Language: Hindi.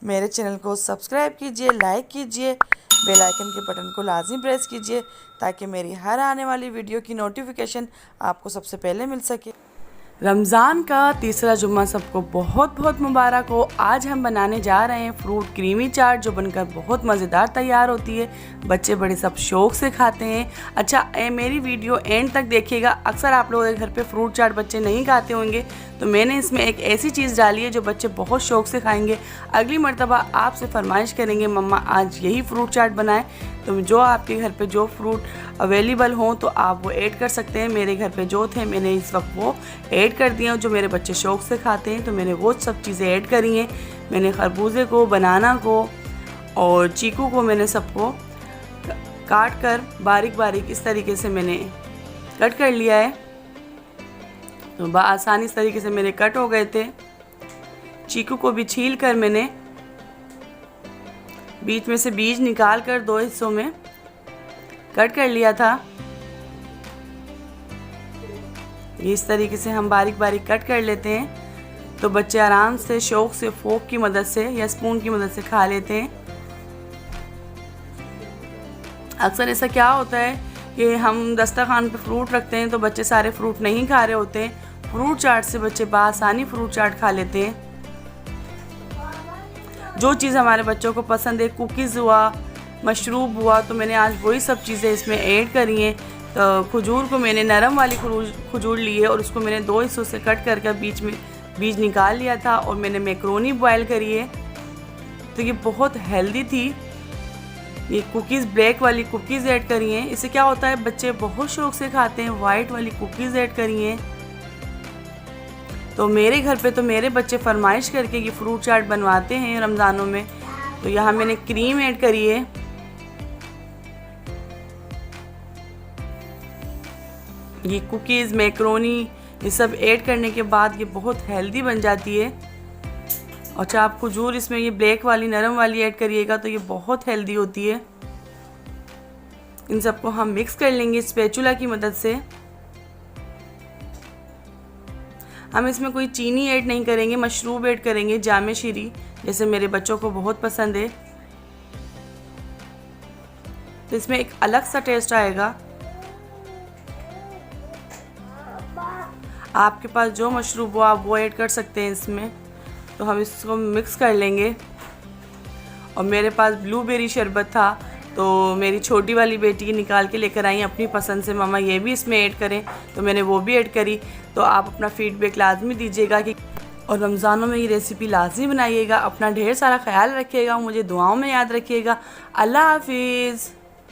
मेरे चैनल को सब्सक्राइब कीजिए, लाइक कीजिए, बेल आइकन के बटन को लाजमी प्रेस कीजिए ताकि मेरी हर आने वाली वीडियो की नोटिफिकेशन आपको सबसे पहले मिल सके। रमज़ान का तीसरा जुम्मा सबको बहुत बहुत मुबारक हो। आज हम बनाने जा रहे हैं फ्रूट क्रीमी चाट, जो बनकर बहुत मज़ेदार तैयार होती है। बच्चे बड़े सब शौक़ से खाते हैं। अच्छा, मेरी वीडियो एंड तक देखिएगा। अक्सर आप लोगों के घर पे फ्रूट चाट बच्चे नहीं खाते होंगे, तो मैंने इसमें एक ऐसी चीज़ डाली है जो बच्चे बहुत शौक़ से खाएंगे। अगली मर्तबा आपसे फरमाइश करेंगे मम्मा आज यही फ्रूट चाट बनाएं, तो जो आपके घर पे जो फ्रूट अवेलेबल हों तो आप वो ऐड कर सकते हैं। मेरे घर पे जो थे मैंने इस वक्त वो ऐड कर दिए हैं। जो मेरे बच्चे शौक़ से खाते हैं तो मैंने वो सब चीज़ें ऐड करी हैं। मैंने खरबूजे को, बनाना को और चीकू को मैंने सबको काट कर बारीक बारीक इस तरीके से मैंने कट कर लिया है। तो आसानी इस तरीके से मेरे कट हो गए थे। चीकू को भी छील कर मैंने बीच में से बीज निकाल कर दो हिस्सों में कट कर लिया था। इस तरीके से हम बारीक बारीक कट कर लेते हैं तो बच्चे आराम से शौक़ से फोक की मदद से या स्पून की मदद से खा लेते हैं। अक्सर ऐसा क्या होता है कि हम दस्तरखान पे फ्रूट रखते हैं तो बच्चे सारे फ्रूट नहीं खा रहे होते हैं। फ्रूट चाट से बच्चे बआसानी फ्रूट चाट खा लेते हैं। जो चीज़ हमारे बच्चों को पसंद है, कुकीज़ हुआ, मशरूब हुआ, तो मैंने आज वही सब चीज़ें इसमें ऐड करी हैं। तो खजूर को मैंने नरम वाली खजूर ली है और उसको मैंने दो हिस्सों से कट करके बीच में बीज निकाल लिया था। और मैंने मैक्रोनी बॉयल करी है, तो ये बहुत हेल्दी थी। ये कुकीज़, ब्लैक वाली कुकीज़ ऐड करी हैं। इससे क्या होता है बच्चे बहुत शौक़ से खाते हैं। वाइट वाली कुकीज़ ऐड करी हैं। तो मेरे घर पे तो मेरे बच्चे फरमाइश करके ये फ्रूट चाट बनवाते हैं रमज़ानों में। तो यहाँ मैंने क्रीम ऐड करी है। ये कुकीज़, मैक्रोनी, ये सब ऐड करने के बाद ये बहुत हेल्दी बन जाती है। अच्छा, आप खजूर इसमें ये ब्लैक वाली नरम वाली ऐड करिएगा तो ये बहुत हेल्दी होती है। इन सबको हम मिक्स कर लेंगे स्पैचुला की मदद से। हम इसमें कोई चीनी ऐड नहीं करेंगे, मशरूब ऐड करेंगे, जामे शीरी, जैसे मेरे बच्चों को बहुत पसंद है। तो इसमें एक अलग सा टेस्ट आएगा। आपके पास जो मशरूब हो आप वो ऐड कर सकते हैं इसमें। तो हम इसको मिक्स कर लेंगे। और मेरे पास ब्लूबेरी शरबत था तो मेरी छोटी वाली बेटी निकाल के लेकर आई अपनी पसंद से, मम्मा ये भी इसमें ऐड करें, तो मैंने वो भी ऐड करी। तो आप अपना फीडबैक लाजमी दीजिएगा कि और रमज़ानों में ये रेसिपी लाजमी बनाइएगा। अपना ढेर सारा ख्याल रखिएगा, मुझे दुआओं में याद रखिएगा। अल्लाह हाफिज़।